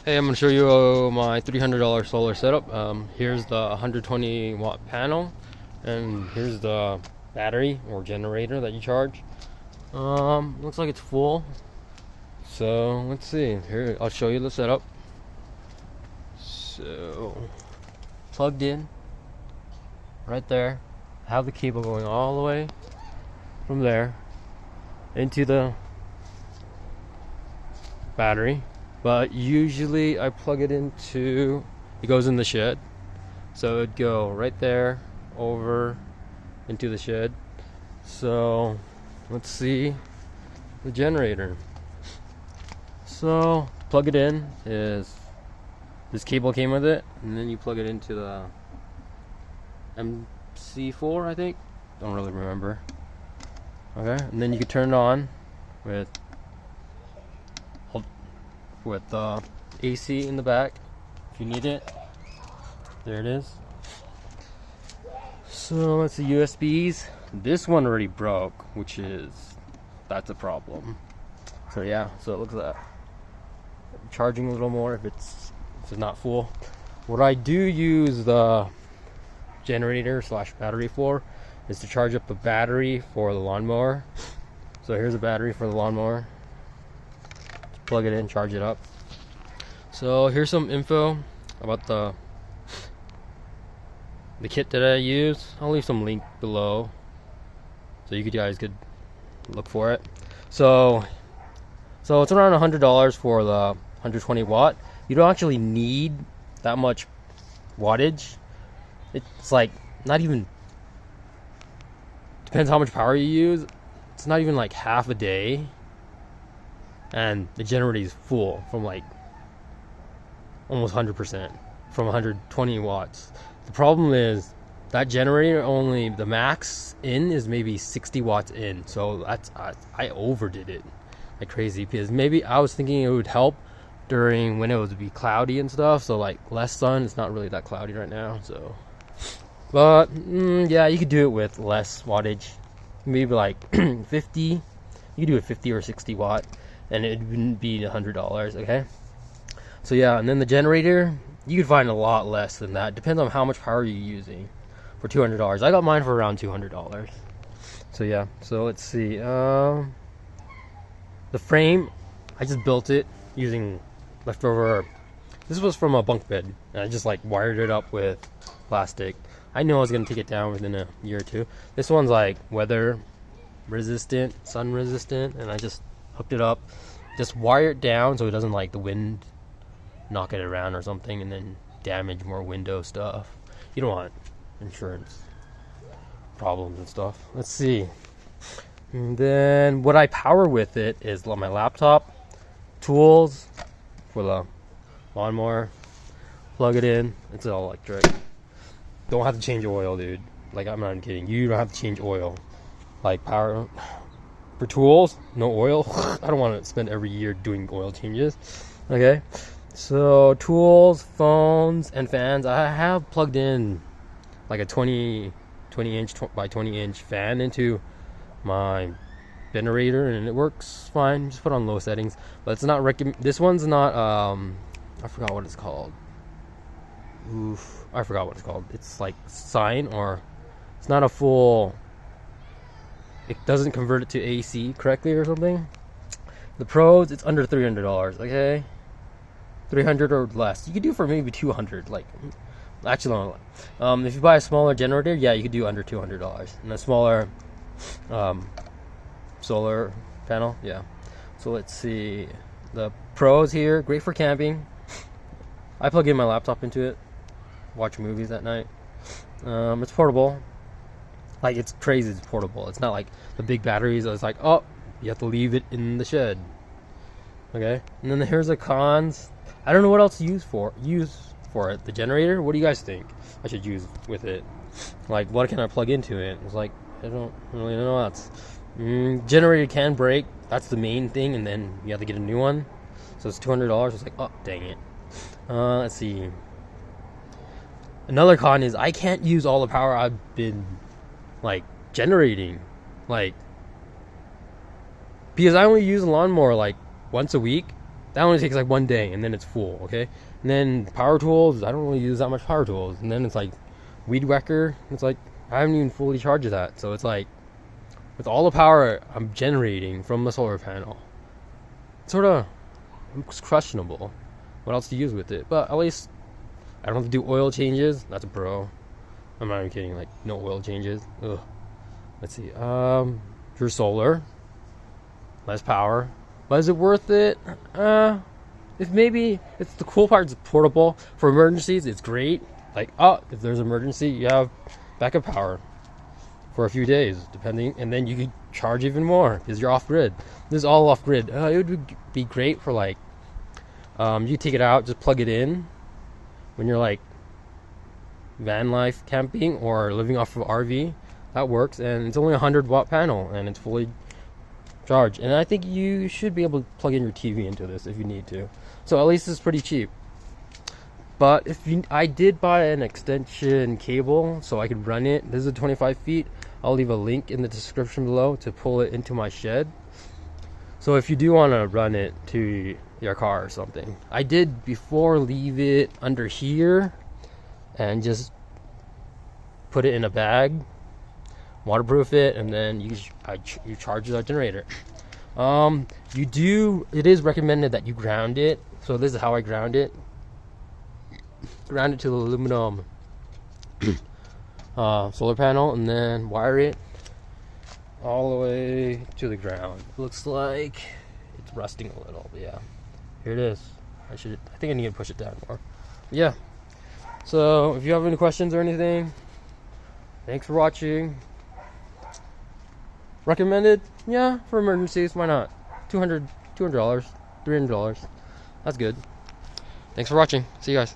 Hey, I'm going to show you my $300 solar setup. Here's the 120 watt panel, and here's the battery or generator that you charge. Looks like it's full. So let's see. Here, I'll show you the setup. So plugged in right there. Have the cable going all the way from there into the battery. But usually I plug it into, it goes in the shed. So it'd go right there over into the shed. So let's see the generator. So plug it in, is this cable came with it, and then you plug it into the MC4, I think. Don't really remember. Okay, and then you can turn it on with AC in the back if you need it. There it is. So that's the USBs. This one already broke, that's a problem. So yeah, so it looks like that. Charging a little more if it's not full. What I do use the generator slash battery for is to charge up the battery for the lawnmower. So here's a battery for the lawnmower. Plug it in, charge it up. So here's some info about the kit that I use. I'll leave some link below so you guys could look for it. So it's around $100 for the 120 watt. You don't actually need that much wattage. It's like not even, depends how much power you use. It's not even like half a day, and the generator is full from like almost 100% from 120 watts. The problem is that generator, only the max in is maybe 60 watts in, so that's I overdid it like crazy, because maybe I was thinking it would help during when it would be cloudy and stuff, so like less sun. It's not really that cloudy right now, so but yeah, you could do it with less wattage, maybe like 50. You could do it 50 or 60 watt and it wouldn't be $100. Okay, so yeah, and then the generator you could find a lot less than that. Depends on how much power you're using. For $200, I got mine for around $200. So yeah, so let's see. The frame, I just built it using leftover. This was from a bunk bed, and I just like wired it up with plastic. I knew I was gonna take it down within a year or two. This one's like weather resistant, sun resistant, and I just hooked it up, just wire it down so it doesn't like the wind knock it around or something and then damage more window stuff. You don't want insurance problems and stuff. Let's see. And then what I power with it is my laptop, tools for the lawnmower, plug it in. It's all electric. Don't have to change oil, dude. Like, I'm not kidding. You don't have to change oil. Like, power for tools, no oil. I don't want to spend every year doing oil changes. Okay, so tools, phones, and fans. I have plugged in like a 20 inch by 20 inch fan into my generator, and it works fine. Just put on low settings, but it's not this one's not I forgot what it's called. I forgot what it's called. It's like sine, or it's not a full, it doesn't convert it to AC correctly or something. The pros, it's under $300. Okay, 300 or less. You could do for maybe 200. Like, actually, if you buy a smaller generator, yeah, you could do under $200. And a smaller solar panel, yeah. So let's see. The pros here, great for camping. I plug in my laptop into it, watch movies at night. It's portable. Like, it's crazy, it's portable. It's not like the big batteries. It's like, oh, you have to leave it in the shed. Okay, and then here's the cons. I don't know what else to use for it. The generator, what do you guys think I should use with it? Like, what can I plug into it? It's like, I don't really know. That's generator can break. That's the main thing, and then you have to get a new one. So it's $200. It's like, oh, dang it. Let's see. Another con is I can't use all the power I've been like generating, like, because I only use a lawnmower like once a week. That only takes like 1 day, and then it's full. Okay, and then power tools, I don't really use that much power tools. And then it's like weed whacker, it's like I haven't even fully charged that. So it's like with all the power I'm generating from the solar panel, it's sort of questionable what else to use with it. But at least I don't have to do oil changes. That's a pro. I'm not even kidding. Like no oil changes. Ugh. Let's see. For solar, less power, but is it worth it? If maybe it's the cool part. It's portable for emergencies. It's great. Like if there's an emergency, you have backup power for a few days, depending, and then you could charge even more because you're off grid. This is all off grid. It would be great for like you take it out, just plug it in when you're like van life camping or living off of RV. That works, and it's only a 100-watt panel, and it's fully charged. And I think you should be able to plug in your TV into this if you need to. So at least it's pretty cheap. But I did buy an extension cable so I could run it. This is 25 feet. I'll leave a link in the description below to pull it into my shed. So if you do want to run it to your car or something, I did before leave it under here and just put it in a bag, waterproof it, and then you charge the generator. It is recommended that you ground it. So this is how I ground it. Ground it to the aluminum solar panel, and then wire it all the way to the ground. Looks like it's rusting a little, but yeah, here it is. I think I need to push it down more. Yeah. So if you have any questions or anything, thanks for watching. Recommended? Yeah, for emergencies, why not? $200, $300. That's good. Thanks for watching. See you guys.